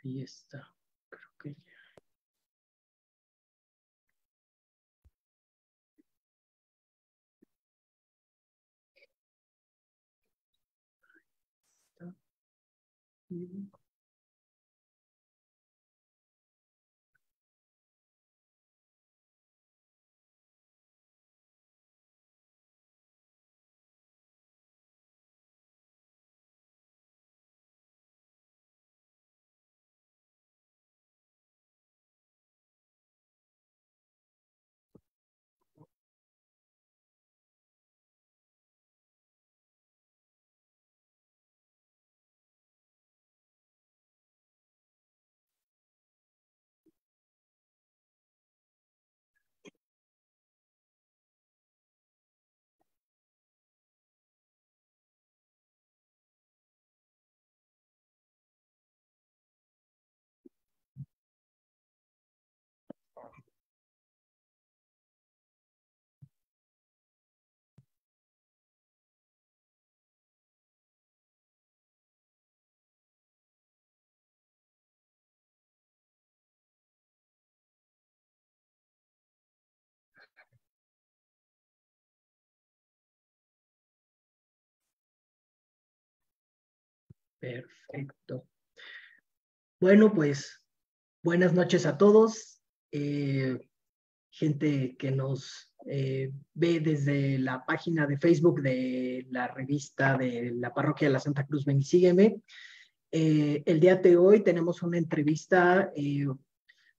Ahí está. Creo que ya. Está. Perfecto. Bueno, pues buenas noches a todos. Gente que nos ve desde la página de Facebook de la revista de la Parroquia de la Santa Cruz, Ven y Sígueme. El día de hoy tenemos una entrevista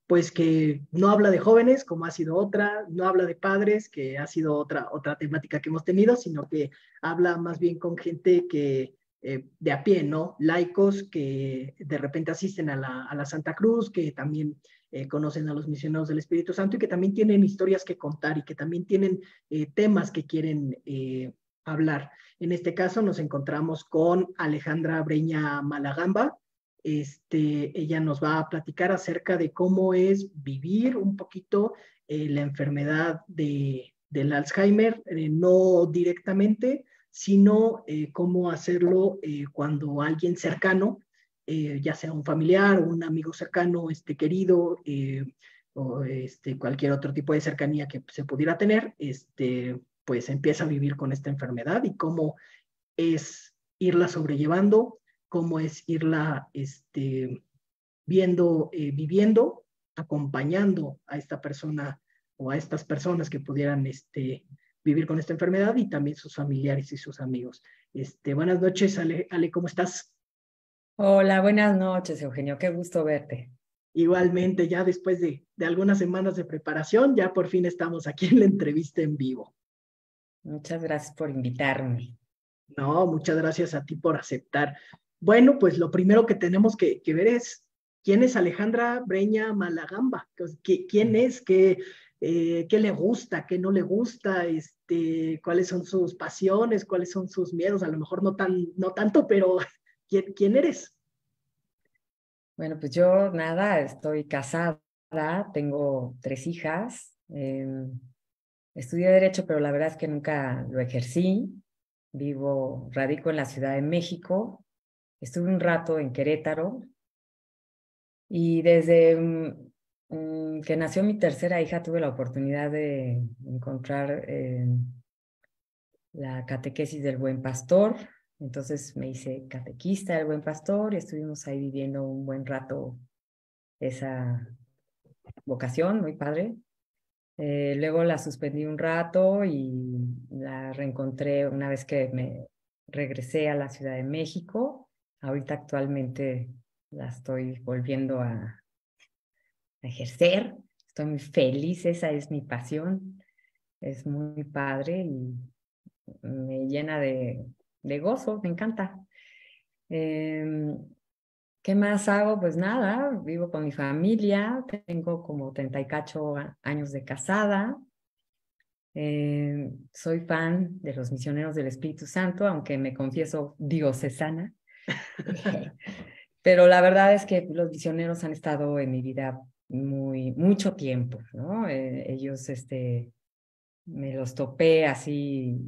pues que no habla de jóvenes, como ha sido otra, no habla de padres, que ha sido otra temática que hemos tenido, sino que habla más bien con gente que de a pie, ¿no? Laicos que de repente asisten a la Santa Cruz, que también conocen a los misioneros del Espíritu Santo y que también tienen historias que contar y que también tienen temas que quieren hablar. En este caso nos encontramos con Alejandra Breña Malagamba. Ella nos va a platicar acerca de cómo es vivir un poquito la enfermedad del Alzheimer, no directamente, sino cómo hacerlo cuando alguien cercano, ya sea un familiar o un amigo cercano, querido, o cualquier otro tipo de cercanía que se pudiera tener, pues empieza a vivir con esta enfermedad y cómo es irla sobrellevando, cómo es irla viendo, viviendo, acompañando a esta persona o a estas personas que pudieran vivir con esta enfermedad y también sus familiares y sus amigos. Buenas noches, Ale, ¿cómo estás? Hola, buenas noches, Eugenio. Qué gusto verte. Igualmente, ya después de algunas semanas de preparación, ya por fin estamos aquí en la entrevista en vivo. Muchas gracias por invitarme. No, muchas gracias a ti por aceptar. Bueno, pues lo primero que tenemos que ver es quién es Alejandra Breña Malagamba. ¿Quién es? ¿Qué le gusta? ¿Qué no le gusta? ¿Cuáles son sus pasiones? ¿Cuáles son sus miedos? A lo mejor no tanto, pero ¿quién eres? Bueno, pues yo nada, estoy casada, tengo 3 hijas, estudié Derecho, pero la verdad es que nunca lo ejercí. Radico en la Ciudad de México, estuve un rato en Querétaro y desde que nació mi tercera hija tuve la oportunidad de encontrar la catequesis del Buen Pastor. Entonces me hice catequista del Buen Pastor y estuvimos ahí viviendo un buen rato esa vocación, muy padre. Luego la suspendí un rato y la reencontré una vez que me regresé a la Ciudad de México. Ahorita actualmente la estoy volviendo a ejercer. Estoy muy feliz, esa es mi pasión. Es muy padre y me llena de gozo, me encanta. ¿Qué más hago? Pues nada, vivo con mi familia, tengo como 38 años de casada. Soy fan de los misioneros del Espíritu Santo, aunque me confieso diocesana. Pero la verdad es que los misioneros han estado en mi vida mucho tiempo, ¿no? Ellos, me los topé así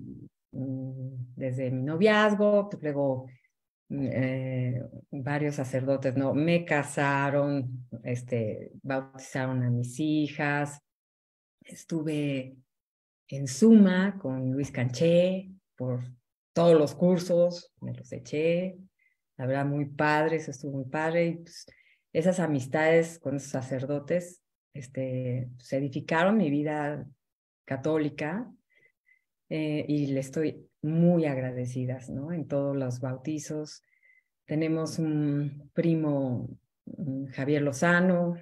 desde mi noviazgo, pues luego varios sacerdotes, ¿no? Me casaron, bautizaron a mis hijas, estuve en Suma con Luis Canché por todos los cursos, me los eché, la verdad muy padre, eso estuvo muy padre, y pues, esas amistades con esos sacerdotes se edificaron mi vida católica, y le estoy muy agradecidas, ¿no? En todos los bautizos. Tenemos un primo, Javier Lozano,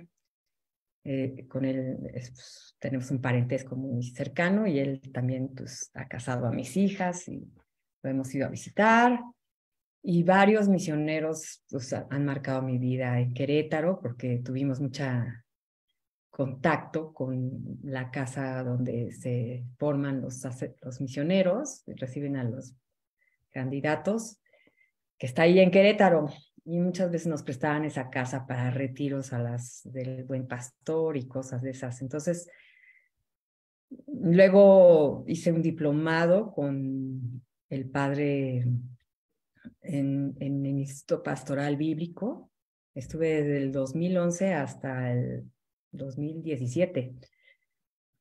con él pues, tenemos un parentesco muy cercano y él también pues, ha casado a mis hijas y lo hemos ido a visitar. Y varios misioneros pues, han marcado mi vida en Querétaro porque tuvimos mucha contacto con la casa donde se forman los misioneros, reciben a los candidatos, que está ahí en Querétaro. Y muchas veces nos prestaban esa casa para retiros a las del Buen Pastor y cosas de esas. Entonces, luego hice un diplomado con el padre en el Instituto Pastoral Bíblico. Estuve desde el 2011 hasta el 2017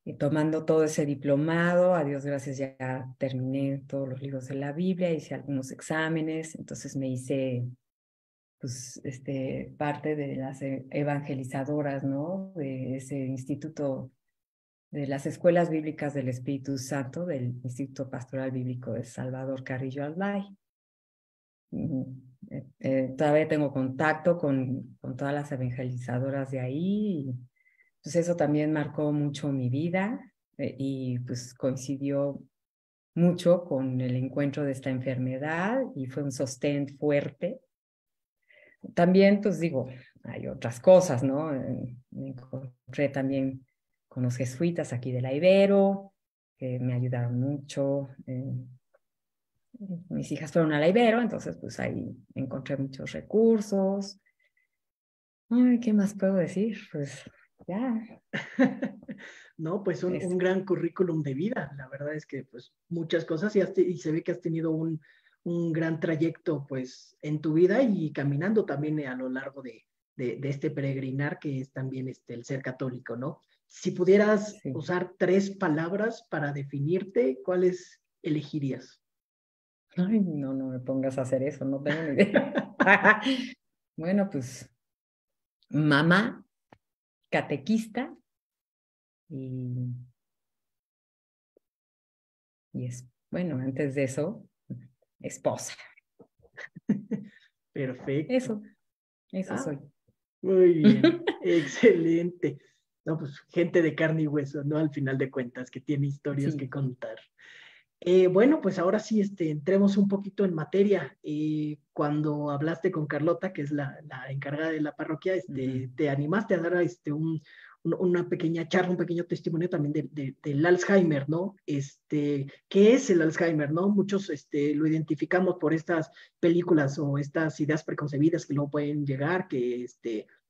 y tomando todo ese diplomado. A Dios gracias ya terminé todos los libros de la Biblia, hice algunos exámenes, entonces me hice pues, parte de las evangelizadoras, ¿no? De ese instituto, de las escuelas bíblicas del Espíritu Santo, del Instituto Pastoral Bíblico de Salvador Carrillo Albay. Todavía tengo contacto con todas las evangelizadoras de ahí, y, pues eso también marcó mucho mi vida, y pues coincidió mucho con el encuentro de esta enfermedad y fue un sostén fuerte. También, pues digo, hay otras cosas, ¿no? Me encontré también con los jesuitas aquí de la Ibero, que me ayudaron mucho. Mis hijas fueron a la Ibero, entonces pues ahí encontré muchos recursos. Ay, ¿qué más puedo decir? Pues ya. No, pues un gran currículum de vida. La verdad es que pues muchas cosas y se ve que has tenido un gran trayecto pues en tu vida y caminando también a lo largo de este peregrinar que es también el ser católico, ¿no? Si pudieras Sí. usar 3 palabras para definirte, ¿cuáles elegirías? Ay, no me pongas a hacer eso, no tengo ni idea. Bueno, pues mamá, catequista y bueno, antes de eso, esposa. Perfecto. Eso Ah, soy. muy bien, excelente. No, pues gente de carne y hueso, ¿no? Al final de cuentas, que tiene historias que Sí. contar. Bueno, pues ahora sí, entremos un poquito en materia. Cuando hablaste con Carlota, que es la encargada de la parroquia, te animaste a dar una pequeña charla, un pequeño testimonio también del Alzheimer, ¿no? ¿Qué es el Alzheimer, no? Muchos lo identificamos por estas películas o estas ideas preconcebidas que luego pueden llegar, que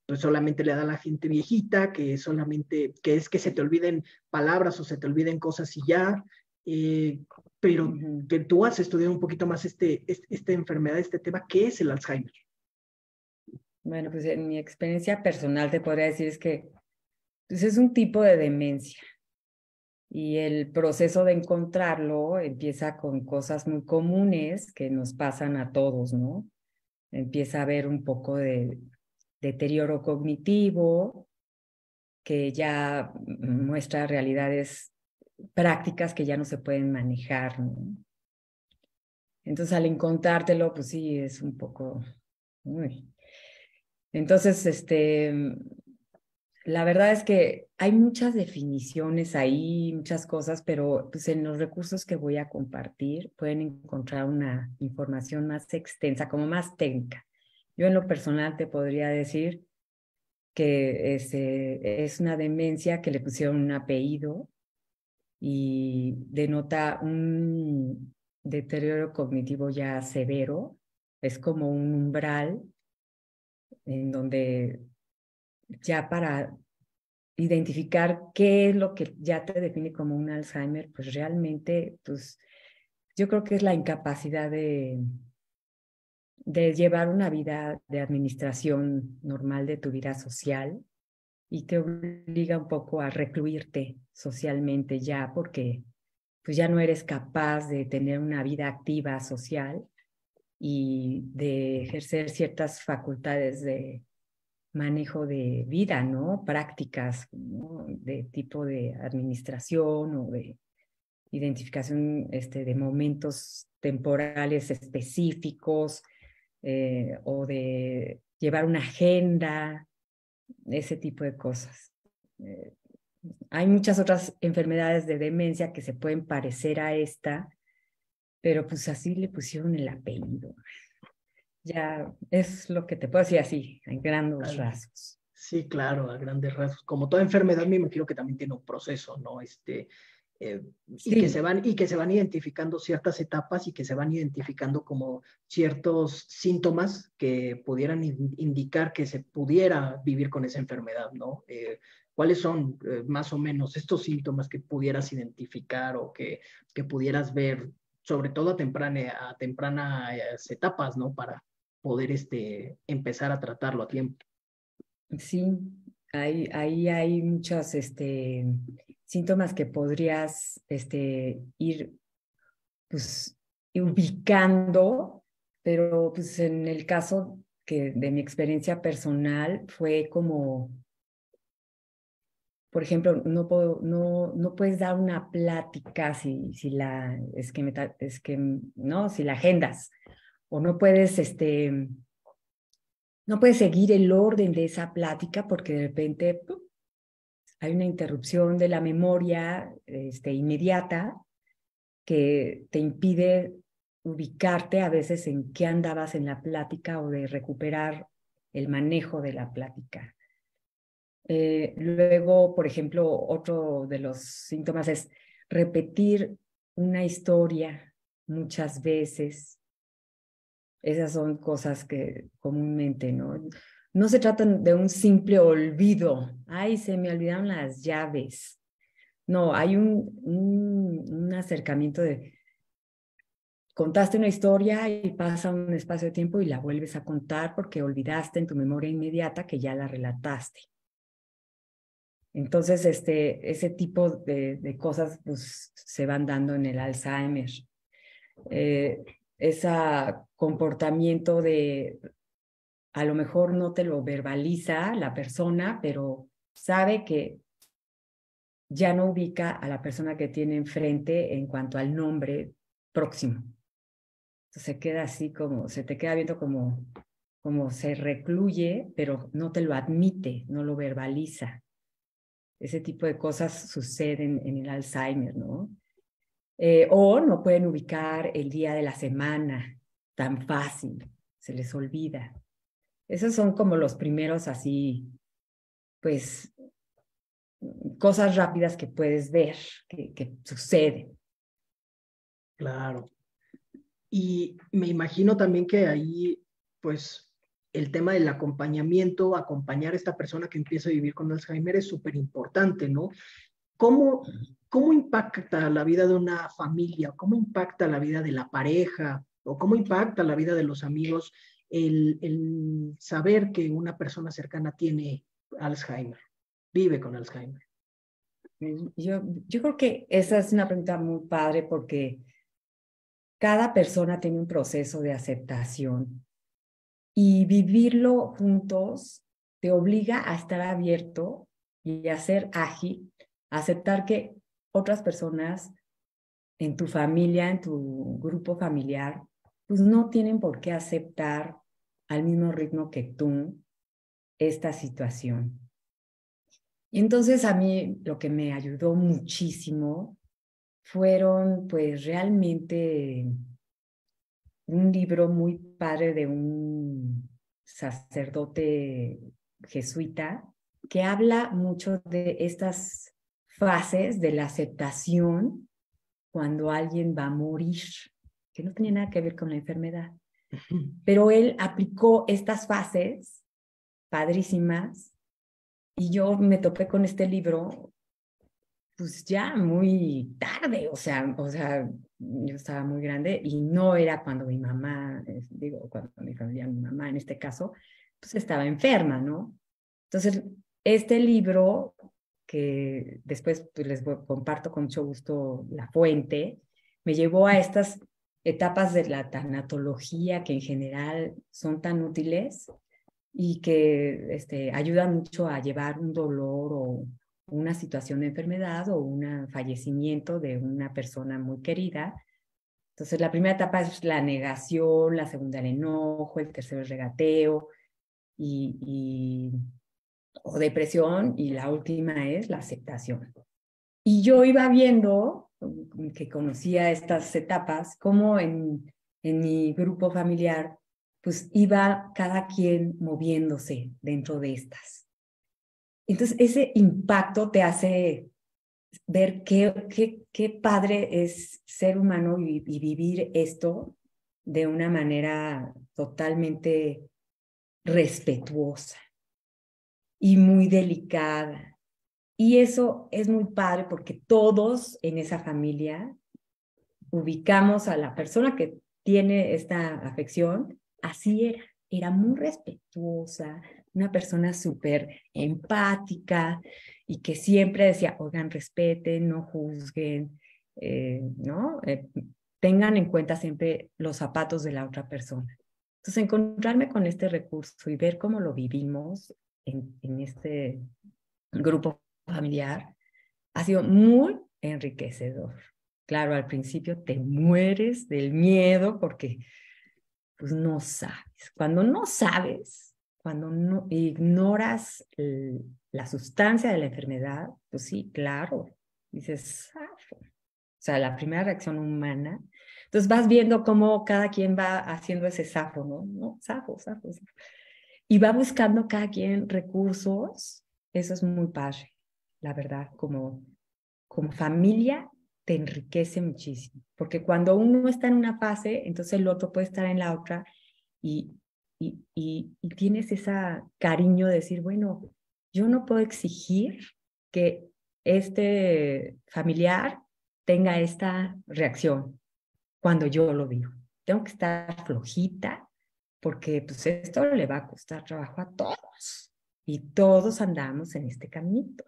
pues solamente le da a la gente viejita, que solamente, que es que se te olviden palabras o se te olviden cosas y ya. Eh, pero que tú has estudiado un poquito más esta enfermedad, este tema, ¿qué es el Alzheimer? Bueno, pues en mi experiencia personal te podría decir es que pues es un tipo de demencia y el proceso de encontrarlo empieza con cosas muy comunes que nos pasan a todos, ¿no? Empieza a haber un poco de deterioro cognitivo que ya muestra realidades prácticas que ya no se pueden manejar, ¿no? Entonces al encontrártelo, pues sí, es un poco... Uy. Entonces, la verdad es que hay muchas definiciones ahí, muchas cosas, pero pues en los recursos que voy a compartir pueden encontrar una información más extensa, como más técnica. Yo en lo personal te podría decir que es una demencia que le pusieron un apellido y denota un deterioro cognitivo ya severo. Es como un umbral en donde ya para identificar qué es lo que ya te define como un Alzheimer, pues realmente, pues yo creo que es la incapacidad de llevar una vida de administración normal de tu vida social y te obliga un poco a recluirte socialmente ya porque pues ya no eres capaz de tener una vida activa social y de ejercer ciertas facultades de manejo de vida, ¿no? Prácticas, ¿no? De tipo de administración o de identificación de momentos temporales específicos o de llevar una agenda, ese tipo de cosas. Hay muchas otras enfermedades de demencia que se pueden parecer a esta, pero pues así le pusieron el apellido. Ya es lo que te puedo decir así, en grandes rasgos. Sí, claro, a grandes rasgos. Como toda enfermedad, me imagino que también tiene un proceso, ¿no? Y que Sí. se van identificando ciertas etapas y que se van identificando como ciertos síntomas que pudieran indicar que se pudiera vivir con esa enfermedad, ¿no? ¿Cuáles son más o menos estos síntomas que pudieras identificar o que pudieras ver, sobre todo a tempranas etapas, ¿no? Para poder empezar a tratarlo a tiempo. Sí, ahí hay muchos síntomas que podrías ir pues, ubicando, pero pues en el caso que de mi experiencia personal fue como, por ejemplo, no puedes dar una plática si la no, si la agendas, o no puedes no puedes seguir el orden de esa plática porque de repente ¡pum!, hay una interrupción de la memoria inmediata que te impide ubicarte a veces en qué andabas en la plática o de recuperar el manejo de la plática. Luego, por ejemplo, otro de los síntomas es repetir una historia muchas veces. Esas son cosas que comúnmente, ¿no? No se trata de un simple olvido. Ay, se me olvidaron las llaves. No, hay un acercamiento de contaste una historia y pasa un espacio de tiempo y la vuelves a contar porque olvidaste en tu memoria inmediata que ya la relataste. Entonces, ese tipo de cosas pues, se van dando en el Alzheimer. Ese comportamiento de, a lo mejor no te lo verbaliza la persona, pero sabe que ya no ubica a la persona que tiene enfrente en cuanto al nombre próximo. Entonces se queda así como, se te queda viendo como se recluye, pero no te lo admite, no lo verbaliza. Ese tipo de cosas suceden en el Alzheimer, ¿no? O no pueden ubicar el día de la semana tan fácil, se les olvida. Esos son como los primeros así, pues, cosas rápidas que puedes ver, que suceden. Claro. Y me imagino también que ahí, pues, el tema del acompañamiento, acompañar a esta persona que empieza a vivir con Alzheimer es súper importante, ¿no? ¿Cómo, ¿Cómo impacta la vida de una familia? ¿Cómo impacta la vida de la pareja? ¿O cómo impacta la vida de los amigos el saber que una persona cercana tiene Alzheimer, vive con Alzheimer? Yo creo que esa es una pregunta muy padre porque cada persona tiene un proceso de aceptación y vivirlo juntos te obliga a estar abierto y a ser ágil, a aceptar que otras personas en tu familia, en tu grupo familiar, pues no tienen por qué aceptar al mismo ritmo que tú esta situación. Y entonces a mí lo que me ayudó muchísimo fueron pues realmente un libro muy padre de un sacerdote jesuita que habla mucho de estas fases de la aceptación cuando alguien va a morir, que no tenía nada que ver con la enfermedad. Pero él aplicó estas fases padrísimas y yo me topé con este libro pues ya muy tarde, o sea, yo estaba muy grande y no era cuando mi mamá, digo, cuando mi familia, mi mamá en este caso, pues estaba enferma, ¿no? Entonces, este libro, que después pues, comparto con mucho gusto la fuente, me llevó a estas etapas de la tanatología que en general son tan útiles y que ayudan mucho a llevar un dolor o una situación de enfermedad o un fallecimiento de una persona muy querida. Entonces, la primera etapa es la negación, la segunda el enojo, el tercero el regateo y o depresión, y la última es la aceptación. Y yo iba viendo, que conocía estas etapas, como en mi grupo familiar, pues iba cada quien moviéndose dentro de estas. Entonces, ese impacto te hace ver qué padre es ser humano y vivir esto de una manera totalmente respetuosa y muy delicada. Y eso es muy padre porque todos en esa familia ubicamos a la persona que tiene esta afección, así era muy respetuosa, una persona súper empática y que siempre decía, oigan, respeten, no juzguen, ¿no? Tengan en cuenta siempre los zapatos de la otra persona. Entonces, encontrarme con este recurso y ver cómo lo vivimos en este grupo familiar ha sido muy enriquecedor. Claro, al principio te mueres del miedo porque pues no sabes. Cuando no sabes, cuando no ignoras la sustancia de la enfermedad, pues sí, claro, dices, zafo. O sea, la primera reacción humana. Entonces vas viendo cómo cada quien va haciendo ese zafo, ¿no? No, zafo, zafo, zafo. Y va buscando cada quien recursos. Eso es muy padre, la verdad, como familia te enriquece muchísimo, porque cuando uno está en una fase, entonces el otro puede estar en la otra y tienes ese cariño de decir, bueno, yo no puedo exigir que este familiar tenga esta reacción cuando yo lo vivo. Tengo que estar flojita porque pues esto le va a costar trabajo a todos y todos andamos en este caminito.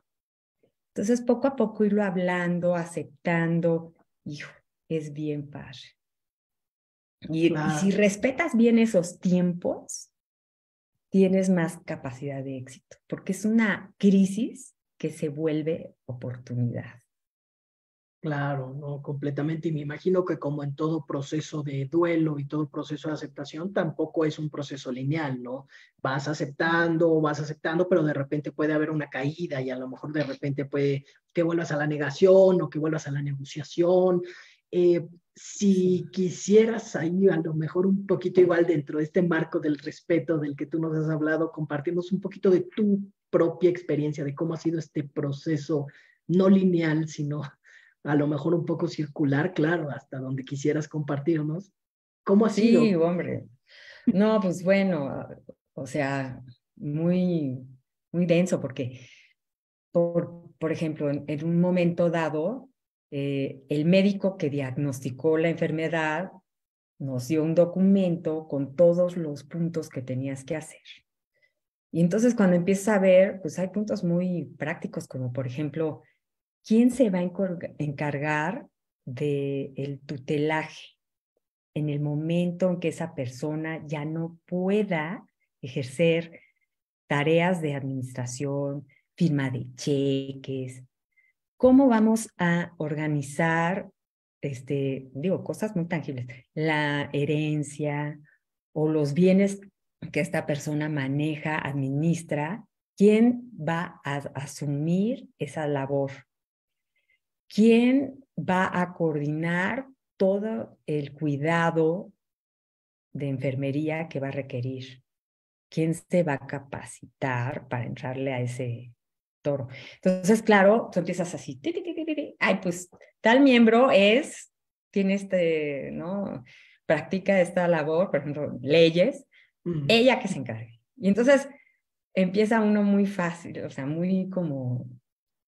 Entonces, poco a poco irlo hablando, aceptando, hijo, es bien padre. Y si Claro. respetas bien esos tiempos, tienes más capacidad de éxito, porque es una crisis que se vuelve oportunidad. Claro, no, completamente. Y me imagino que como en todo proceso de duelo y todo proceso de aceptación, tampoco es un proceso lineal, ¿no? Vas aceptando, pero de repente puede haber una caída y a lo mejor de repente puede que vuelvas a la negación o que vuelvas a la negociación. Sí. Si quisieras ahí a lo mejor un poquito igual dentro de este marco del respeto del que tú nos has hablado, compartirnos un poquito de tu propia experiencia, de cómo ha sido este proceso no lineal, sino a lo mejor un poco circular, claro, hasta donde quisieras compartirnos. ¿Cómo ha Sí, sido? hombre. No, pues bueno, o sea, muy, muy denso, porque, por ejemplo, en un momento dado, el médico que diagnosticó la enfermedad nos dio un documento con todos los puntos que tenías que hacer. Y entonces cuando empiezas a ver, pues hay puntos muy prácticos, como por ejemplo, ¿quién se va a encargar del tutelaje en el momento en que esa persona ya no pueda ejercer tareas de administración, firma de cheques? ¿Cómo vamos a organizar, digo, cosas muy tangibles, la herencia o los bienes que esta persona maneja, administra? ¿Quién va a asumir esa labor? ¿Quién va a coordinar todo el cuidado de enfermería que va a requerir? ¿Quién se va a capacitar para entrarle a ese toro? Entonces, claro, tú empiezas así, ay, pues tal miembro tiene ¿no? Practica esta labor, por ejemplo, leyes, Mm, ella que se encargue. Y entonces empieza uno muy fácil, o sea, muy como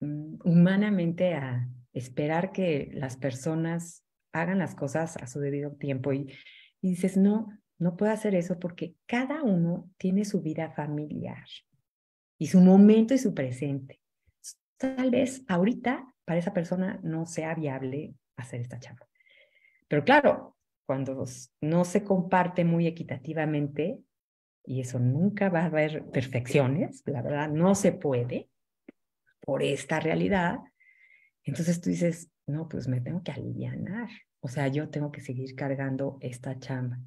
humanamente a esperar que las personas hagan las cosas a su debido tiempo y dices, no, no puedo hacer eso porque cada uno tiene su vida familiar y su momento y su presente. Tal vez ahorita para esa persona no sea viable hacer esta chamba. Pero claro, cuando no se comparte muy equitativamente, y eso nunca va a haber perfecciones, la verdad no se puede por esta realidad, entonces tú dices, no, pues me tengo que alivianar. O sea, yo tengo que seguir cargando esta chamba.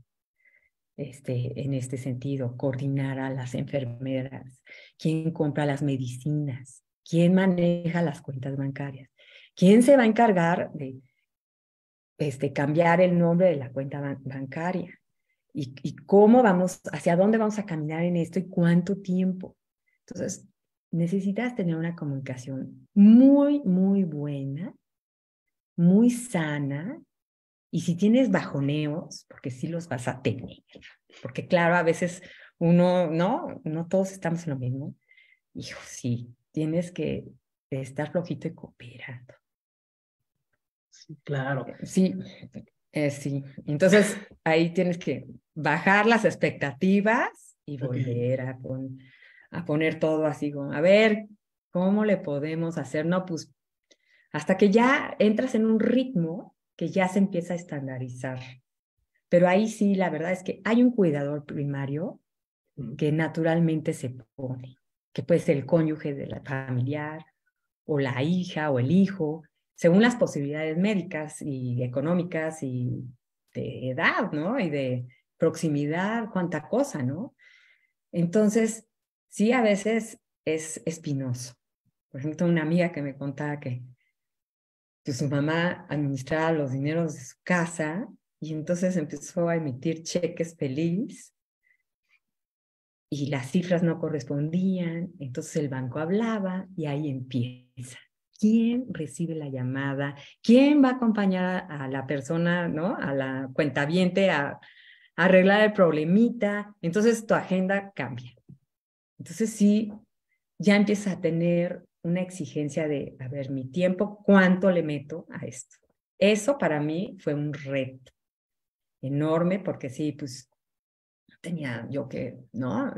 En este sentido, coordinar a las enfermeras, quién compra las medicinas, quién maneja las cuentas bancarias, quién se va a encargar de cambiar el nombre de la cuenta bancaria y cómo vamos, hacia dónde vamos a caminar en esto y cuánto tiempo. Entonces, necesitas tener una comunicación muy, muy buena, muy sana, y si tienes bajoneos, porque sí los vas a tener, porque claro, a veces uno, no todos estamos en lo mismo, hijo, sí, tienes que estar flojito y cooperando. Sí, claro. Sí, sí. Entonces, ahí tienes que bajar las expectativas y Okay. volver a poner todo así, como, a ver, ¿cómo le podemos hacer? No, pues, hasta que ya entras en un ritmo que ya se empieza a estandarizar. Pero ahí sí, la verdad es que hay un cuidador primario que naturalmente se pone, que puede ser el cónyuge de la familiar, o la hija o el hijo, según las posibilidades médicas y económicas y de edad, ¿no? Y de proximidad, cuánta cosa, ¿no? Entonces, sí, a veces es espinoso. Por ejemplo, una amiga que me contaba que su mamá administraba los dineros de su casa y entonces empezó a emitir cheques feliz y las cifras no correspondían, entonces el banco hablaba y ahí empieza. ¿Quién recibe la llamada? ¿Quién va a acompañar a la persona, ¿no? A la cuentaviente a arreglar el problemita? Entonces tu agenda cambia. Entonces sí, ya empieza a tener una exigencia de, a ver, mi tiempo, ¿cuánto le meto a esto? Eso para mí fue un reto enorme porque sí, pues tenía yo que, ¿no?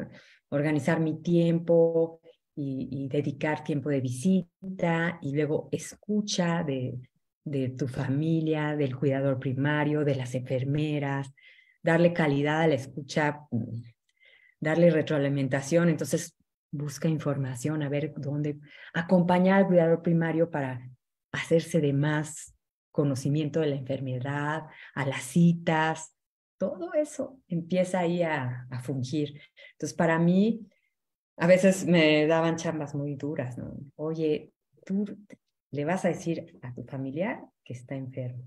Organizar mi tiempo y dedicar tiempo de visita y luego escucha de tu familia, del cuidador primario, de las enfermeras, darle calidad a la escucha, darle retroalimentación. Entonces, busca información, a ver dónde, acompañar al cuidador primario para hacerse de más conocimiento de la enfermedad, a las citas, todo eso empieza ahí a fungir. Entonces, para mí, a veces me daban chambas muy duras, ¿no? Oye, tú le vas a decir a tu familiar que está enfermo.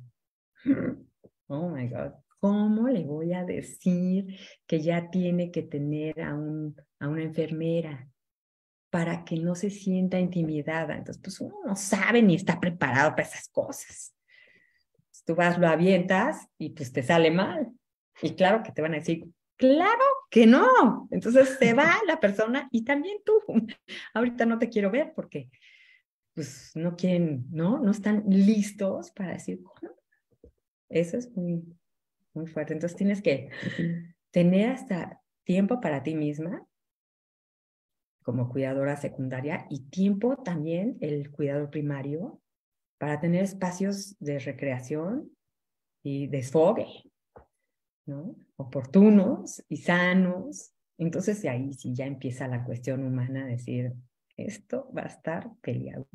Oh my God, ¿cómo le voy a decir que ya tiene que tener a una enfermera para que no se sienta intimidada? Entonces, pues uno no sabe ni está preparado para esas cosas. Tú vas, lo avientas y pues te sale mal. Y claro que te van a decir, claro que no. Entonces se va la persona y también tú. Ahorita no te quiero ver porque pues no quieren, no están listos para decir, "¿Cómo?". Eso es muy, muy fuerte. Entonces tienes que tener hasta tiempo para ti misma como cuidadora secundaria y tiempo también el cuidador primario para tener espacios de recreación y desfogue, ¿no? Oportunos y sanos. Entonces de ahí sí ya empieza la cuestión humana, decir, esto va a estar peleado.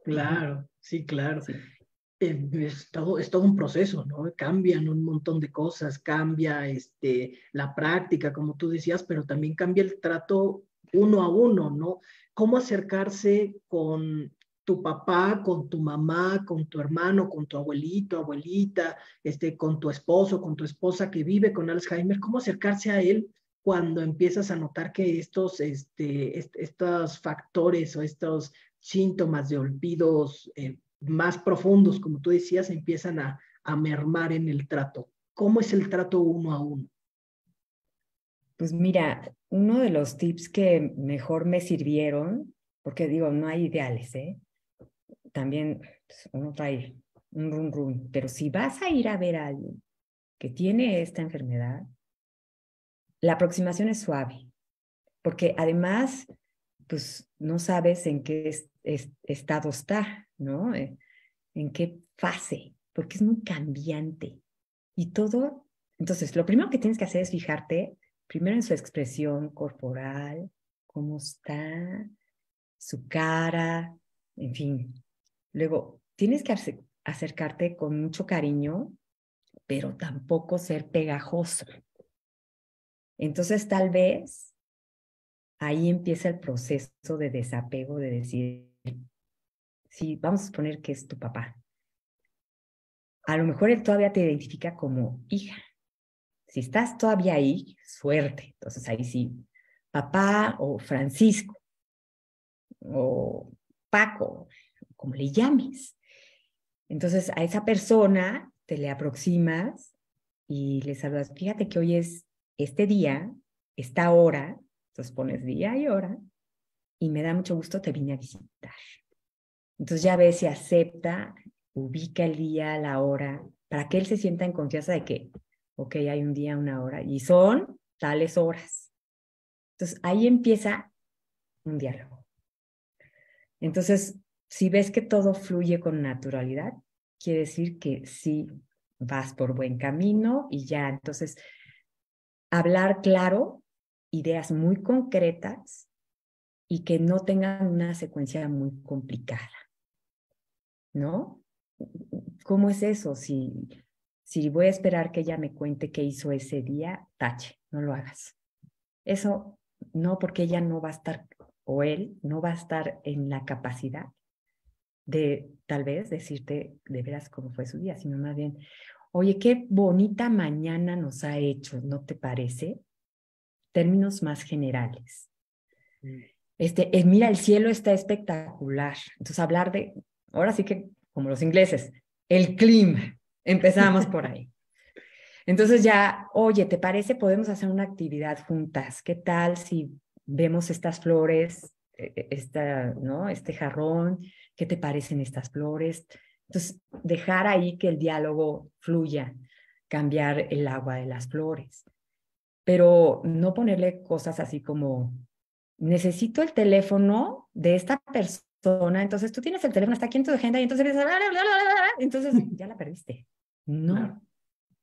Claro, sí, claro. Sí. Es todo un proceso, ¿no? Cambian un montón de cosas, cambia la práctica, como tú decías, pero también cambia el trato uno a uno, ¿no? Cómo acercarse con tu papá, con tu mamá, con tu hermano, con tu abuelito, abuelita, con tu esposo, con tu esposa que vive con Alzheimer, cómo acercarse a él cuando empiezas a notar que estos factores o estos síntomas de olvidos más profundos, como tú decías, empiezan a mermar en el trato. ¿Cómo es el trato uno a uno? Pues mira, uno de los tips que mejor me sirvieron porque digo, no hay ideales, ¿eh? También pues, uno trae un run run, pero si vas a ir a ver a alguien que tiene esta enfermedad, la aproximación es suave, porque además, pues no sabes en qué estado está, ¿no? En qué fase, porque es muy cambiante. Y todo, entonces, lo primero que tienes que hacer es fijarte primero en su expresión corporal, cómo está, su cara, en fin. Luego, tienes que acercarte con mucho cariño, pero tampoco ser pegajoso. Entonces, tal vez ahí empieza el proceso de desapego, de decir, sí, vamos a suponer que es tu papá. A lo mejor él todavía te identifica como hija. Si estás todavía ahí, suerte. Entonces ahí sí, papá o Francisco o Paco, como le llames. Entonces a esa persona te le aproximas y le saludas. Fíjate que hoy es este día, esta hora, entonces pones día y hora, y me da mucho gusto, te vine a visitar. Entonces ya ves si acepta, ubica el día, la hora, para que él se sienta en confianza de que, ok, hay un día, una hora, y son tales horas. Entonces ahí empieza un diálogo. Entonces, si ves que todo fluye con naturalidad, quiere decir que sí vas por buen camino y ya, entonces, hablar claro, ideas muy concretas y que no tengan una secuencia muy complicada, ¿no? ¿Cómo es eso? Si voy a esperar que ella me cuente qué hizo ese día, tache, no lo hagas. Eso no, porque ella no va a estar, o él no va a estar en la capacidad de tal vez decirte de veras cómo fue su día, sino más bien, oye, qué bonita mañana nos ha hecho, ¿no te parece? Términos más generales. Mira, el cielo está espectacular. Entonces, hablar de, ahora sí que, como los ingleses, el clima. Empezamos por ahí. Entonces ya, oye, ¿te parece? Podemos hacer una actividad juntas. ¿Qué tal si vemos estas flores, ¿no? Este jarrón? ¿Qué te parecen estas flores? Entonces, dejar ahí que el diálogo fluya, cambiar el agua de las flores, pero no ponerle cosas así como, necesito el teléfono de esta persona, entonces tú tienes el teléfono, está aquí en tu agenda y entonces entonces ya la perdiste. No. Claro.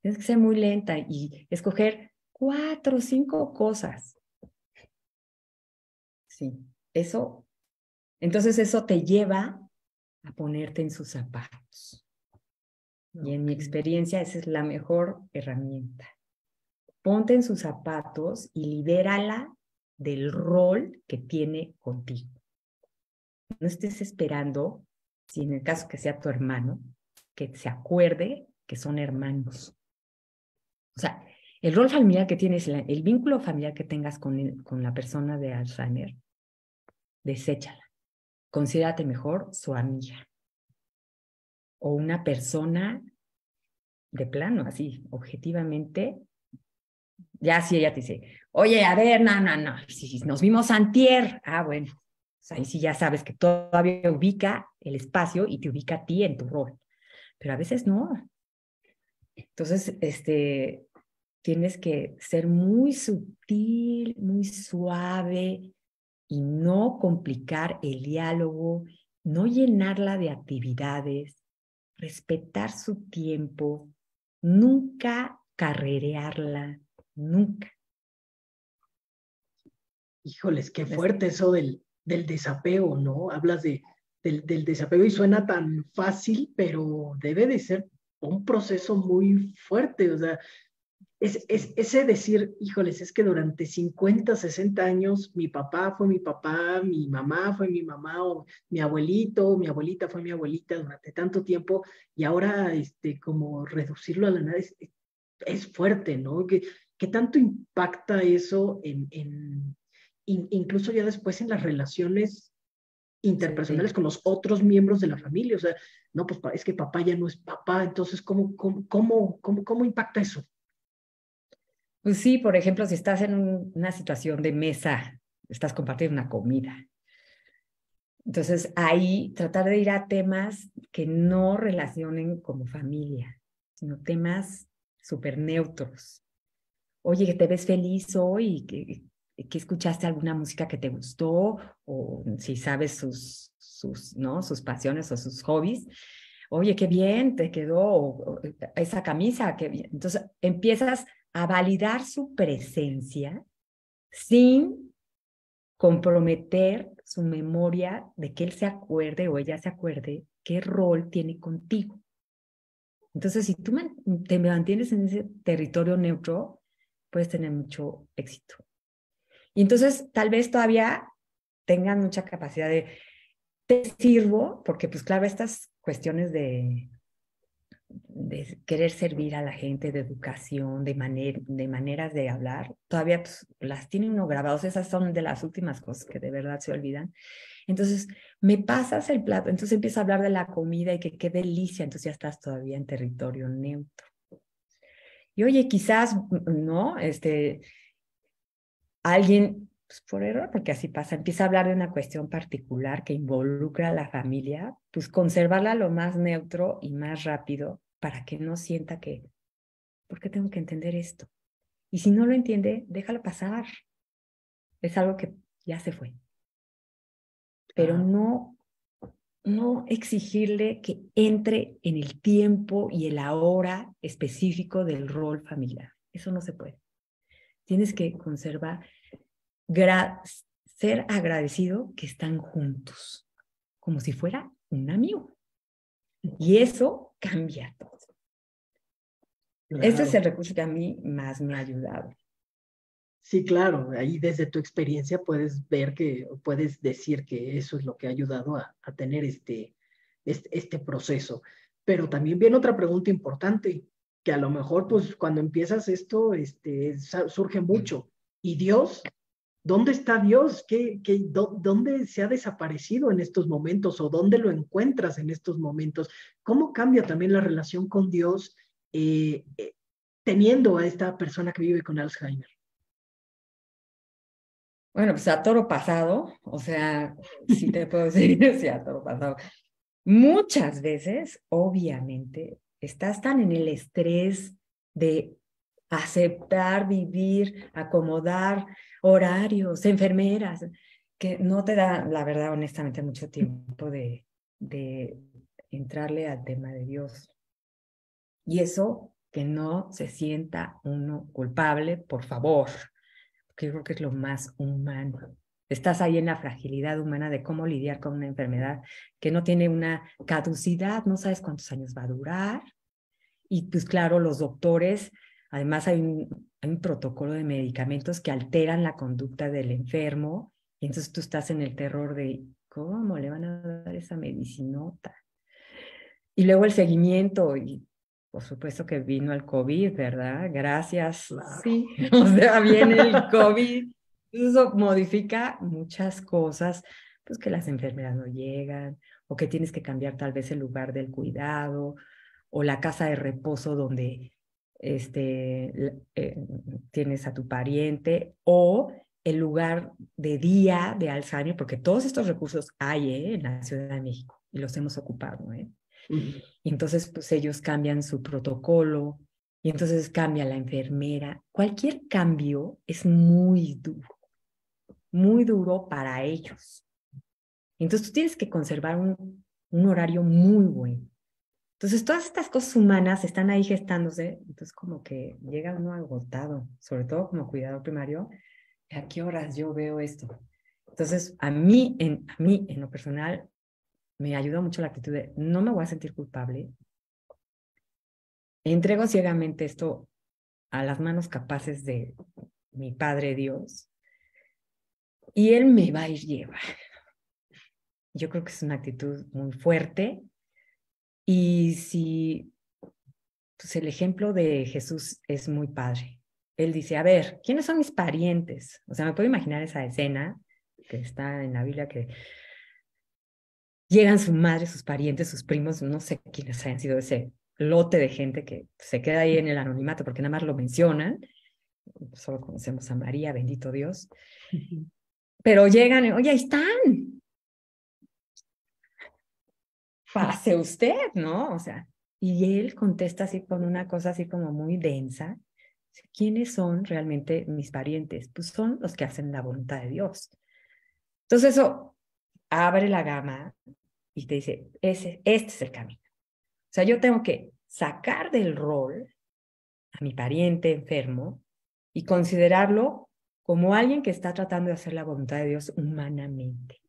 Tienes que ser muy lenta y escoger 4 o 5 cosas. Sí, eso. Entonces eso te lleva a ponerte en sus zapatos. Y en mi experiencia esa es la mejor herramienta. Ponte en sus zapatos y libérala del rol que tiene contigo. No estés esperando, si en el caso que sea tu hermano, que se acuerde que son hermanos. O sea, el rol familiar que tienes, el vínculo familiar que tengas con la persona de Alzheimer, deséchala. Considérate mejor su amiga o una persona de plano, así, objetivamente. Ya si ella te dice, oye, a ver, no, si nos vimos antier, bueno, pues ahí sí ya sabes que todavía ubica el espacio y te ubica a ti en tu rol, pero a veces no. Entonces, tienes que ser muy sutil, muy suave y no complicar el diálogo, no llenarla de actividades, respetar su tiempo, nunca carrerearla, nunca. Híjoles, qué fuerte eso del desapego, ¿no? Hablas del desapego y suena tan fácil, pero debe de ser un proceso muy fuerte. O sea, es ese decir, híjoles, es que durante 50, 60 años mi papá fue mi papá, mi mamá fue mi mamá, o mi abuelito, mi abuelita fue mi abuelita durante tanto tiempo, y ahora como reducirlo a la nada es fuerte, ¿no? ¿Qué tanto impacta eso incluso ya después en las relaciones interpersonales Sí. con los otros miembros de la familia? O sea, no, pues es que papá ya no es papá, entonces, ¿cómo impacta eso? Pues sí, por ejemplo, si estás en una situación de mesa, estás compartiendo una comida Entonces, ahí tratar de ir a temas que no relacionen como familia, sino temas súper neutros. Oye, que te ves feliz hoy, que escuchaste alguna música que te gustó, o si sabes ¿no? sus pasiones o sus hobbies. Oye, qué bien te quedó esa camisa, qué bien. Entonces, empiezas a validar su presencia sin comprometer su memoria de que él se acuerde o ella se acuerde qué rol tiene contigo. Entonces, si tú te mantienes en ese territorio neutro, puedes tener mucho éxito. Y entonces, tal vez todavía tengan mucha capacidad de, te sirvo, porque pues claro, estas cuestiones de querer servir a la gente, de educación, de maneras de hablar, todavía pues, las tiene uno grabados. Esas son de las últimas cosas que de verdad se olvidan. Entonces, me pasas el plato, entonces empiezo a hablar de la comida y que qué delicia, entonces ya estás todavía en territorio neutro. Y oye, quizás, ¿no? Alguien, pues por error, porque así pasa, empieza a hablar de una cuestión particular que involucra a la familia, pues conservarla lo más neutro y más rápido para que no sienta que, ¿por qué tengo que entender esto? Y si no lo entiende, déjalo pasar. Es algo que ya se fue. Pero no exigirle que entre en el tiempo y el ahora específico del rol familiar. Eso no se puede. Tienes que conservar, ser agradecido que están juntos, como si fuera un amigo. Y eso cambia todo. Ese es Claro. el recurso que a mí más me ha ayudado. Sí, claro, ahí desde tu experiencia puedes ver que, puedes decir que eso es lo que ha ayudado a tener este proceso. Pero también viene otra pregunta importante, que a lo mejor, pues, cuando empiezas esto, surge mucho. ¿Y Dios? ¿Dónde está Dios? ¿Dónde se ha desaparecido en estos momentos o dónde lo encuentras en estos momentos? ¿Cómo cambia también la relación con Dios teniendo a esta persona que vive con Alzheimer? Bueno, pues a toro pasado, o sea, sí te puedo decir, sí, a toro pasado. Muchas veces, obviamente, estás tan en el estrés de aceptar, vivir, acomodar horarios, enfermeras, que no te da, la verdad, honestamente, mucho tiempo de entrarle al tema de Dios. Y eso, que no se sienta uno culpable, por favor, porque yo creo que es lo más humano. Estás ahí en la fragilidad humana de cómo lidiar con una enfermedad que no tiene una caducidad, no sabes cuántos años va a durar. Y pues claro, los doctores, además hay un protocolo de medicamentos que alteran la conducta del enfermo, y entonces tú estás en el terror de, ¿cómo le van a dar esa medicinota? Y luego el seguimiento, y por supuesto que vino el COVID, ¿verdad? Gracias. Claro. Sí, o sea, viene el COVID. Eso modifica muchas cosas, pues que las enfermedades no llegan, o que tienes que cambiar tal vez el lugar del cuidado, o la casa de reposo donde tienes a tu pariente, o el lugar de día de Alzheimer, porque todos estos recursos hay en la Ciudad de México y los hemos ocupado, ¿eh? Y entonces, pues ellos cambian su protocolo y entonces cambia la enfermera. Cualquier cambio es muy duro para ellos. Entonces, tú tienes que conservar un horario muy bueno. Entonces, todas estas cosas humanas están ahí gestándose. Entonces, como que llega uno agotado, sobre todo como cuidador primario. ¿A qué horas yo veo esto? Entonces, a mí, en lo personal, me ayuda mucho la actitud de no me voy a sentir culpable. Entrego ciegamente esto a las manos capaces de mi Padre Dios y Él me va a ir llevar. Yo creo que es una actitud muy fuerte y si pues el ejemplo de Jesús es muy padre. Él dice, a ver, ¿quiénes son mis parientes? O sea, me puedo imaginar esa escena que está en la Biblia que llegan su madre, sus parientes, sus primos, no sé quiénes hayan sido ese lote de gente que se queda ahí en el anonimato porque nada más lo mencionan. Solo conocemos a María, bendito Dios. Pero llegan, oye, ahí están. pase usted, ¿no? O sea, y él contesta así con una cosa así como muy densa. ¿Quiénes son realmente mis parientes? Pues son los que hacen la voluntad de Dios. Entonces eso abre la gama y te dice, este es el camino. O sea, yo tengo que sacar del rol a mi pariente enfermo y considerarlo como alguien que está tratando de hacer la voluntad de Dios humanamente.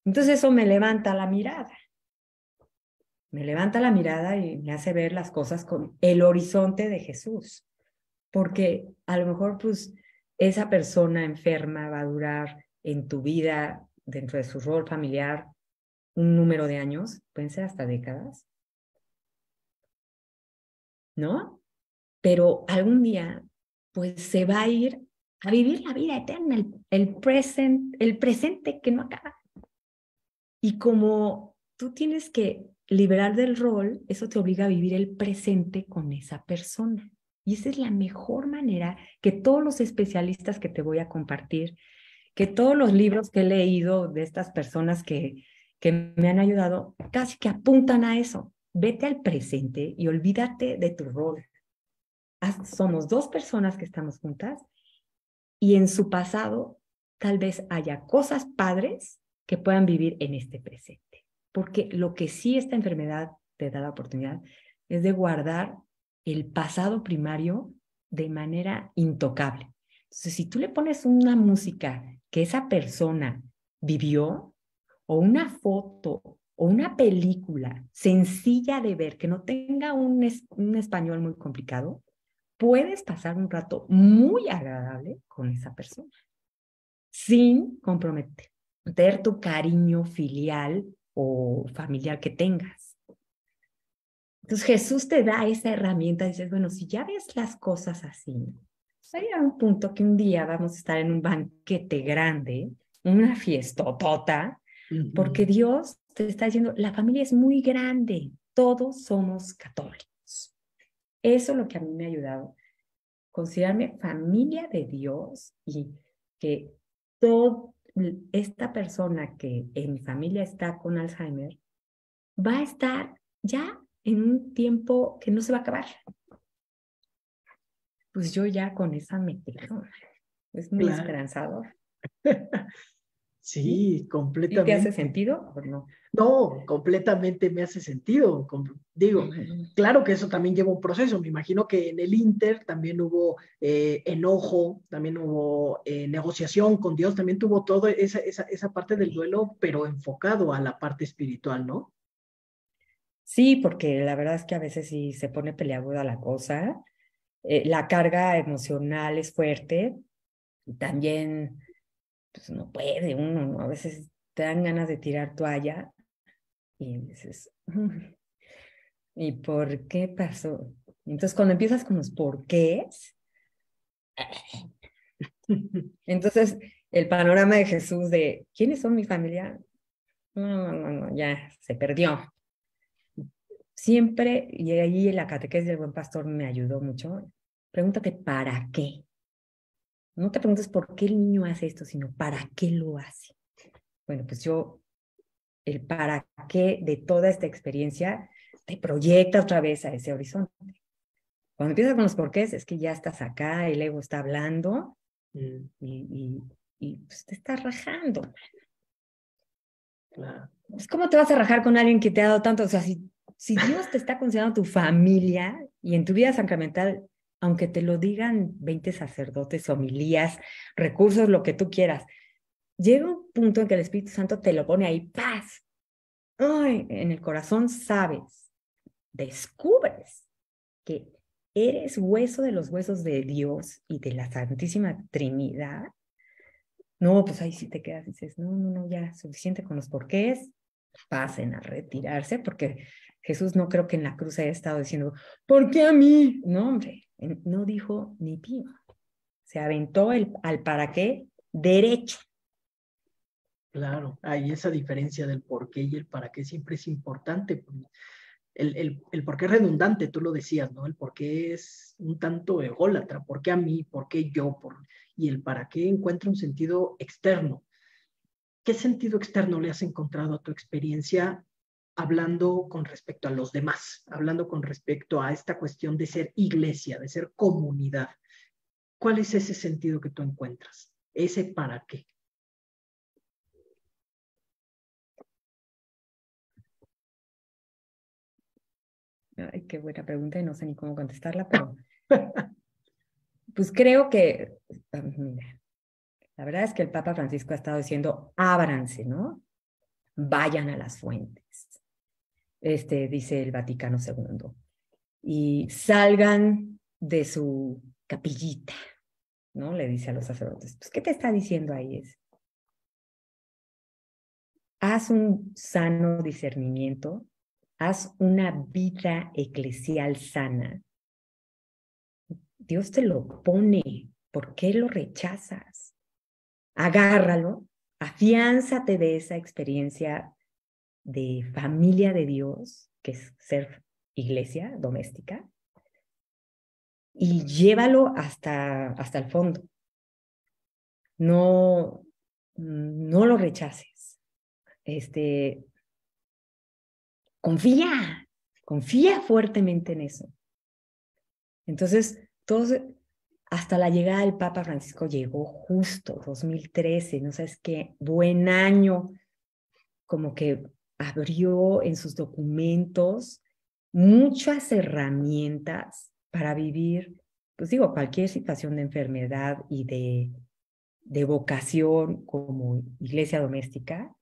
Entonces eso me levanta la mirada. Me levanta la mirada y me hace ver las cosas con el horizonte de Jesús. Porque a lo mejor pues esa persona enferma va a durar en tu vida, dentro de su rol familiar, un número de años, pueden ser hasta décadas, ¿no? Pero algún día pues se va a ir a vivir la vida eterna, el presente que no acaba. Y como tú tienes que liberar del rol, eso te obliga a vivir el presente con esa persona. Y esa es la mejor manera que todos los especialistas que te voy a compartir, que todos los libros que he leído de estas personas que me han ayudado, casi que apuntan a eso. Vete al presente y olvídate de tu rol. Somos dos personas que estamos juntas y en su pasado tal vez haya cosas padres que puedan vivir en este presente. Porque lo que sí esta enfermedad te da la oportunidad es de guardar el pasado primario de manera intocable. Entonces, si tú le pones una música que esa persona vivió, o una foto, o una película sencilla de ver, que no tenga un español muy complicado, puedes pasar un rato muy agradable con esa persona, sin comprometer tu cariño filial o familiar que tengas. Entonces Jesús te da esa herramienta, dices, bueno, si ya ves las cosas así, hay un punto que un día vamos a estar en un banquete grande, una fiestotota, porque Dios te está diciendo, la familia es muy grande, todos somos católicos. Eso es lo que a mí me ha ayudado. Considerarme familia de Dios y que toda esta persona que en mi familia está con Alzheimer va a estar ya en un tiempo que no se va a acabar. Pues yo ya con esa me quedo. Es muy esperanzador. Sí, completamente. ¿Y te hace sentido o no? No, completamente me hace sentido. Digo, claro que eso también lleva un proceso. Me imagino que en el Inter también hubo enojo, también hubo negociación con Dios, también tuvo toda esa parte del duelo, pero enfocado a la parte espiritual, ¿no? Sí, porque la verdad es que a veces sí se pone peleaguda la cosa. La carga emocional es fuerte. Y también, pues no puede uno, ¿no? A veces te dan ganas de tirar toalla y dices, ¿y por qué pasó? Entonces, cuando empiezas con los porqués, entonces el panorama de Jesús de ¿quiénes son mi familia? No, ya se perdió. Siempre, y ahí la catequesis del buen pastor me ayudó mucho, pregúntate ¿para qué? No te preguntes por qué el niño hace esto, sino ¿para qué lo hace? Bueno, pues yo, el para qué de toda esta experiencia te proyecta otra vez a ese horizonte. Cuando empiezas con los porqués, es que ya estás acá, el ego está hablando y pues te estás rajando. Claro. Pues, ¿cómo te vas a rajar con alguien que te ha dado tanto? O sea, si Dios te está considerando tu familia y en tu vida sacramental, aunque te lo digan 20 sacerdotes, homilías, recursos, lo que tú quieras, llega un punto en que el Espíritu Santo te lo pone ahí, paz. Ay, en el corazón sabes, descubres que eres hueso de los huesos de Dios y de la Santísima Trinidad. No, pues ahí sí te quedas y dices, no, ya, suficiente con los porqués, pasen a retirarse, porque Jesús no creo que en la cruz haya estado diciendo, ¿por qué a mí? No, hombre, no dijo ni pío. Se aventó al para qué derecho. Claro, hay esa diferencia del por qué y el para qué siempre es importante. El por qué es redundante, tú lo decías, ¿no? El por qué es un tanto ególatra, por qué a mí, por qué yo, y el para qué encuentra un sentido externo. ¿Qué sentido externo le has encontrado a tu experiencia hablando con respecto a los demás, hablando con respecto a esta cuestión de ser iglesia, de ser comunidad. ¿Cuál es ese sentido que tú encuentras? ¿Ese para qué? Ay, qué buena pregunta y no sé ni cómo contestarla, pero pues creo que, mira, la verdad es que el Papa Francisco ha estado diciendo, ábranse, ¿no? Vayan a las fuentes. Dice el Vaticano II. Y salgan de su capillita, ¿no? Le dice a los sacerdotes. Pues, ¿qué te está diciendo ahí? Haz un sano discernimiento, haz una vida eclesial sana. Dios te lo pone. ¿Por qué lo rechazas? Agárralo, afiánzate de esa experiencia de familia de Dios, que es ser iglesia doméstica, y llévalo hasta el fondo. No, no lo rechaces. Confía fuertemente en eso. Entonces, todos, hasta la llegada del Papa Francisco llegó justo 2013, no sabes qué, buen año, como que abrió en sus documentos muchas herramientas para vivir, pues digo, cualquier situación de enfermedad y de vocación como iglesia doméstica,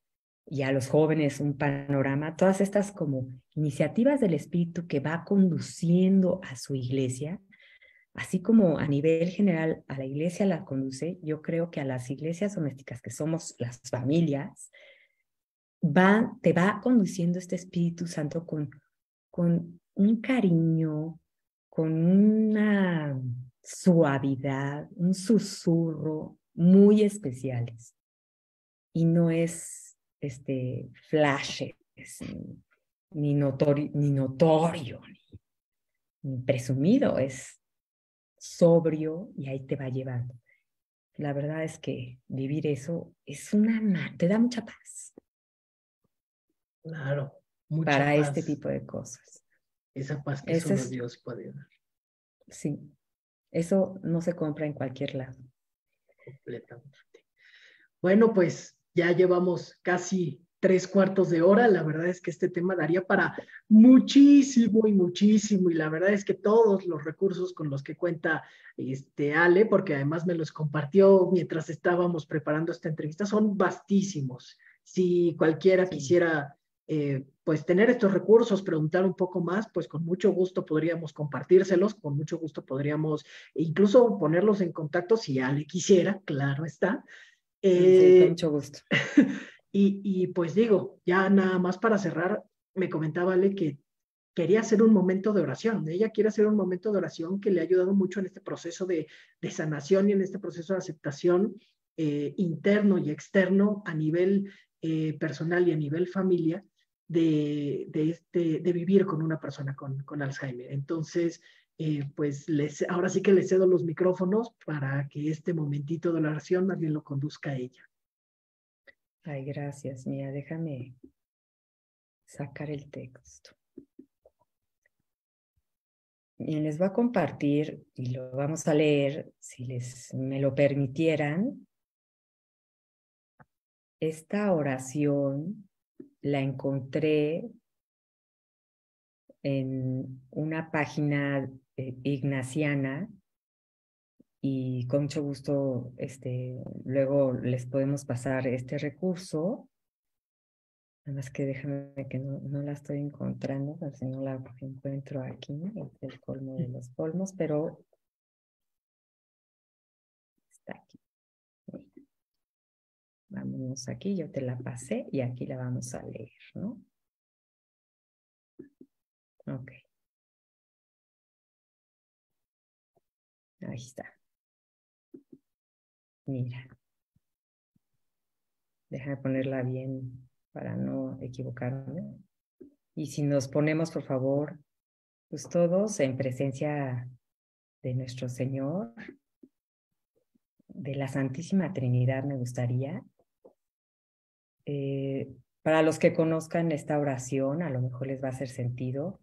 y a los jóvenes un panorama, todas estas como iniciativas del Espíritu que va conduciendo a su iglesia, así como a nivel general a la iglesia la conduce, yo creo que a las iglesias domésticas, que somos las familias, te va conduciendo este Espíritu Santo con un cariño, con una suavidad, un susurro muy especiales. Y no es flashes, ni notorio, ni presumido, es sobrio y ahí te va llevando. La verdad es que vivir eso es te da mucha paz. Claro, mucha Para paz. este tipo de cosas. Esa paz que Ese solo Dios puede dar. Sí, eso no se compra en cualquier lado. Completamente. Bueno, pues ya llevamos casi 3/4 de hora. La verdad es que este tema daría para muchísimo y muchísimo. Y la verdad es que todos los recursos con los que cuenta Ale, porque además me los compartió mientras estábamos preparando esta entrevista, son vastísimos. Si cualquiera quisiera pues tener estos recursos, preguntar un poco más, pues con mucho gusto podríamos compartírselos, con mucho gusto podríamos incluso ponerlos en contacto si Ale quisiera, claro está. Sí, con mucho gusto. Y pues digo, ya nada más para cerrar, me comentaba Ale que quería hacer un momento de oración. Ella quiere hacer un momento de oración que le ha ayudado mucho en este proceso de sanación y en este proceso de aceptación interno y externo a nivel personal y a nivel familia de vivir con una persona con Alzheimer. Entonces, pues ahora sí que le cedo los micrófonos para que este momentito de la oración más bien lo conduzca a ella. Ay, gracias, mía. Déjame sacar el texto. Bien, les voy a compartir y lo vamos a leer, si me lo permitieran. Esta oración la encontré en una página ignaciana y con mucho gusto luego les podemos pasar este recurso. Nada más que déjame que no la estoy encontrando, a ver si no la encuentro aquí, es el colmo de los colmos, pero está aquí. Vámonos aquí, yo te la pasé y aquí la vamos a leer, ¿no? Ok. Ahí está. Mira. Déjame ponerla bien para no equivocarme. Y si nos ponemos, por favor, pues todos en presencia de nuestro Señor, de la Santísima Trinidad, me gustaría, Para los que conozcan esta oración, a lo mejor les va a hacer sentido.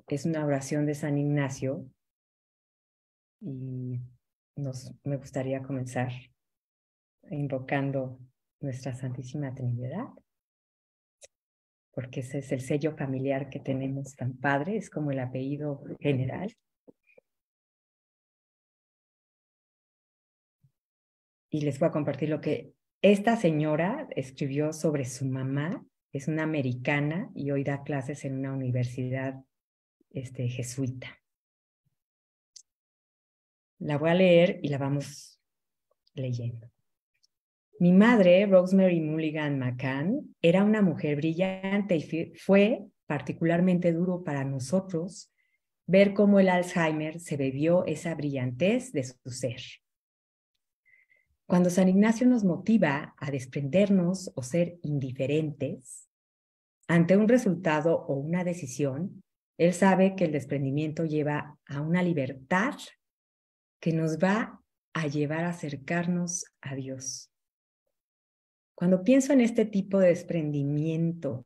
Es una oración de San Ignacio y me gustaría comenzar invocando nuestra Santísima Trinidad, porque ese es el sello familiar que tenemos tan padre, es como el apellido general. Y les voy a compartir lo que esta señora escribió sobre su mamá. Es una americana y hoy da clases en una universidad jesuita. La voy a leer y la vamos leyendo. Mi madre, Rosemary Mulligan McCann, era una mujer brillante y fue particularmente duro para nosotros ver cómo el Alzheimer se bebió esa brillantez de su ser. Cuando San Ignacio nos motiva a desprendernos o ser indiferentes ante un resultado o una decisión, él sabe que el desprendimiento lleva a una libertad que nos va a llevar a acercarnos a Dios. Cuando pienso en este tipo de desprendimiento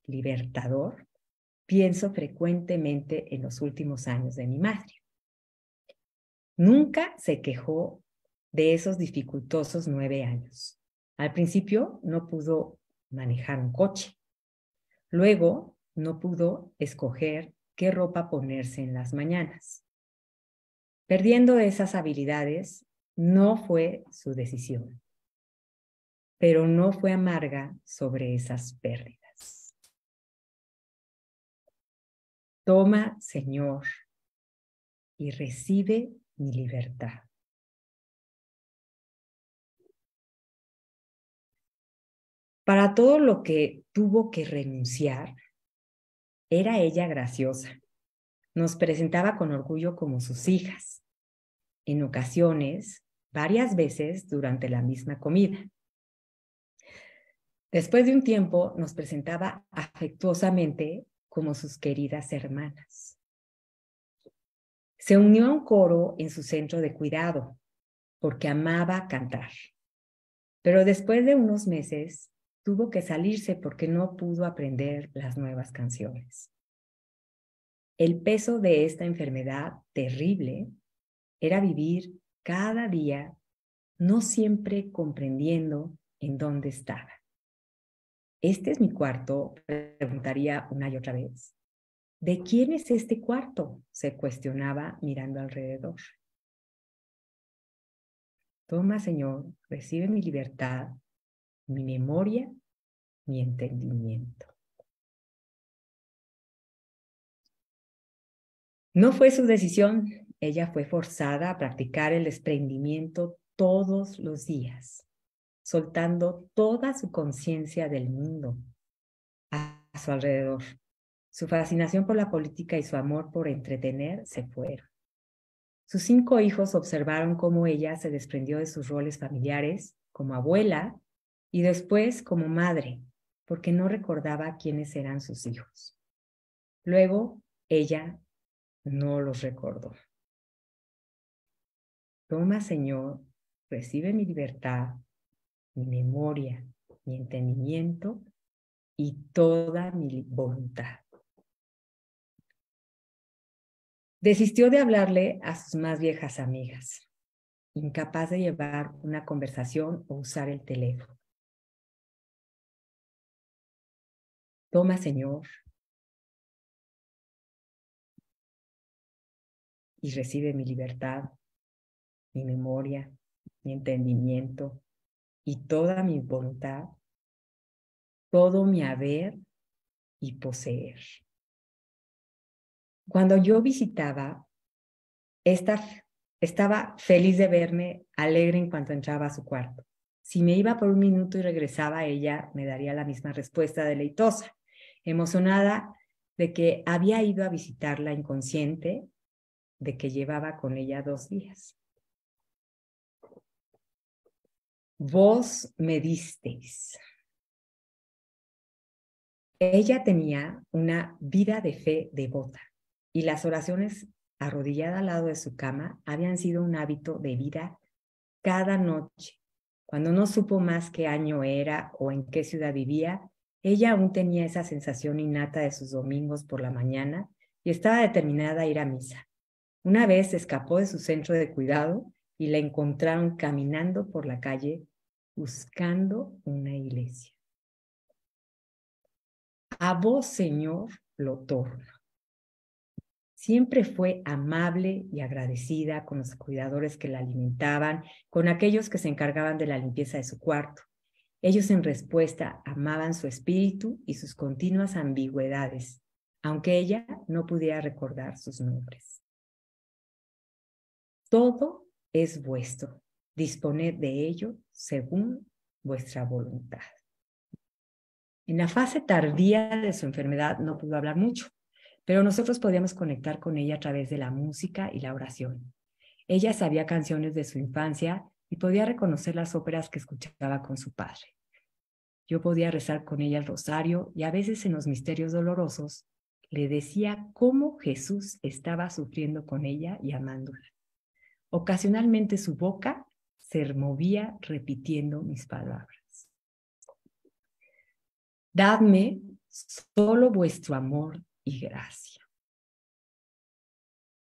libertador, pienso frecuentemente en los últimos años de mi madre. Nunca se quejó de esos dificultosos 9 años. Al principio no pudo manejar un coche. Luego no pudo escoger qué ropa ponerse en las mañanas. Perdiendo esas habilidades, no fue su decisión, pero no fue amarga sobre esas pérdidas. Toma, Señor, y recibe mi libertad. Para todo lo que tuvo que renunciar, era ella graciosa. Nos presentaba con orgullo como sus hijas. En ocasiones, varias veces durante la misma comida. Después de un tiempo, nos presentaba afectuosamente como sus queridas hermanas. Se unió a un coro en su centro de cuidado, porque amaba cantar. Pero después de unos meses, tuvo que salirse porque no pudo aprender las nuevas canciones. El peso de esta enfermedad terrible era vivir cada día, no siempre comprendiendo en dónde estaba. ¿Este es mi cuarto?, preguntaría una y otra vez. ¿De quién es este cuarto?, se cuestionaba mirando alrededor. Toma, Señor, recibe mi libertad, mi memoria, mi entendimiento. No fue su decisión. Ella fue forzada a practicar el desprendimiento todos los días, soltando toda su conciencia del mundo a su alrededor. Su fascinación por la política y su amor por entretener se fueron. Sus 5 hijos observaron cómo ella se desprendió de sus roles familiares como abuela y después como madre, porque no recordaba quiénes eran sus hijos. Luego, ella no los recordó. Toma, Señor, recibe mi libertad, mi memoria, mi entendimiento y toda mi voluntad. Desistió de hablarle a sus más viejas amigas, incapaz de llevar una conversación o usar el teléfono. Toma, Señor, y recibe mi libertad, mi memoria, mi entendimiento y toda mi voluntad, todo mi haber y poseer. Cuando yo visitaba, estaba feliz de verme, alegre en cuanto entraba a su cuarto. Si me iba por un minuto y regresaba, ella me daría la misma respuesta deleitosa, emocionada de que había ido a visitarla, inconsciente de que llevaba con ella 2 días. Vos me disteis. Ella tenía una vida de fe devota y las oraciones arrodillada al lado de su cama habían sido un hábito de vida cada noche. Cuando no supo más qué año era o en qué ciudad vivía, Ella aún tenía esa sensación innata de sus domingos por la mañana y estaba determinada a ir a misa. Una vez se escapó de su centro de cuidado y la encontraron caminando por la calle buscando una iglesia. A vos, Señor, lo torno. Siempre fue amable y agradecida con los cuidadores que la alimentaban, con aquellos que se encargaban de la limpieza de su cuarto. Ellos en respuesta amaban su espíritu y sus continuas ambigüedades, aunque ella no pudiera recordar sus nombres. Todo es vuestro. Disponed de ello según vuestra voluntad. En la fase tardía de su enfermedad no pudo hablar mucho, pero nosotros podíamos conectar con ella a través de la música y la oración. Ella sabía canciones de su infancia y podía reconocer las óperas que escuchaba con su padre. Yo podía rezar con ella el rosario y a veces en los misterios dolorosos le decía cómo Jesús estaba sufriendo con ella y amándola. Ocasionalmente su boca se movía repitiendo mis palabras. Dadme solo vuestro amor y gracia.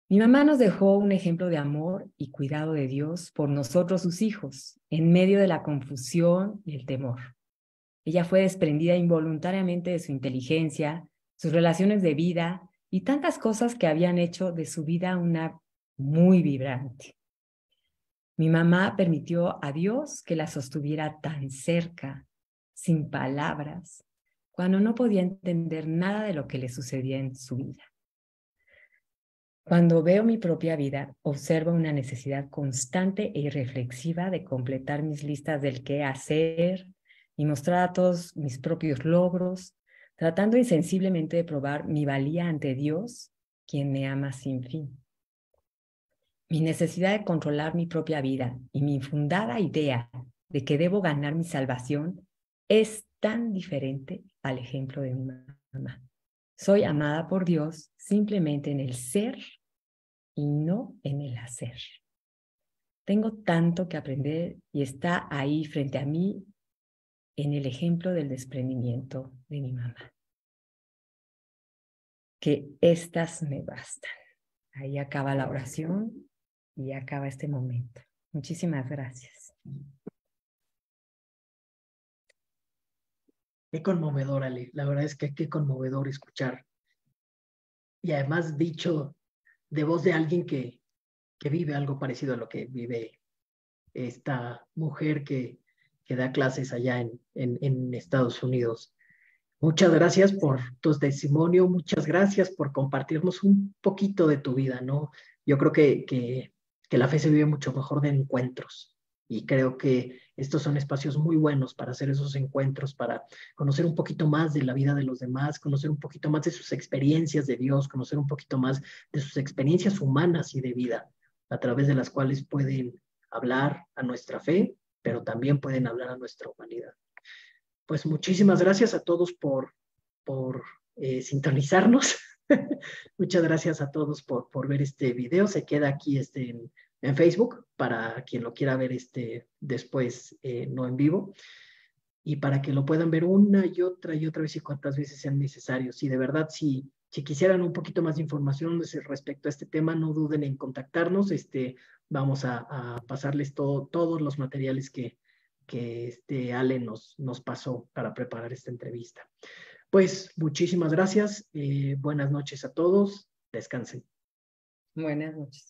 Mi mamá nos dejó un ejemplo de amor y cuidado de Dios por nosotros sus hijos, en medio de la confusión y el temor. Ella fue desprendida involuntariamente de su inteligencia, sus relaciones de vida y tantas cosas que habían hecho de su vida una muy vibrante. Mi mamá permitió a Dios que la sostuviera tan cerca, sin palabras, cuando no podía entender nada de lo que le sucedía en su vida. Cuando veo mi propia vida, observo una necesidad constante e irreflexiva de completar mis listas del qué hacer y mostrar a todos mis propios logros, tratando insensiblemente de probar mi valía ante Dios, quien me ama sin fin. Mi necesidad de controlar mi propia vida y mi infundada idea de que debo ganar mi salvación es tan diferente al ejemplo de mi mamá. Soy amada por Dios simplemente en el ser y no en el hacer. Tengo tanto que aprender y está ahí frente a mí en el ejemplo del desprendimiento de mi mamá. Que estas me bastan. Ahí acaba la oración y acaba este momento. Muchísimas gracias. Qué conmovedor, Ale. La verdad es que qué conmovedor escuchar. Y además dicho de voz de alguien que vive algo parecido a lo que vive esta mujer que da clases allá en Estados Unidos. Muchas gracias por tu testimonio, muchas gracias por compartirnos un poquito de tu vida, ¿no? Yo creo que la fe se vive mucho mejor de encuentros y creo que estos son espacios muy buenos para hacer esos encuentros, para conocer un poquito más de la vida de los demás, conocer un poquito más de sus experiencias de Dios, conocer un poquito más de sus experiencias humanas y de vida, a través de las cuales pueden hablar a nuestra fe, pero también pueden hablar a nuestra humanidad. Pues muchísimas gracias a todos por sintonizarnos. Muchas gracias a todos por ver este video. Se queda aquí en Facebook para quien lo quiera ver después, no en vivo. Y para que lo puedan ver una y otra vez y cuantas veces sean necesarios. Y de verdad, si quisieran un poquito más de información respecto a este tema, no duden en contactarnos. Vamos a pasarles todos los materiales que Ale nos pasó para preparar esta entrevista. Pues muchísimas gracias. Buenas noches a todos. Descansen. Buenas noches.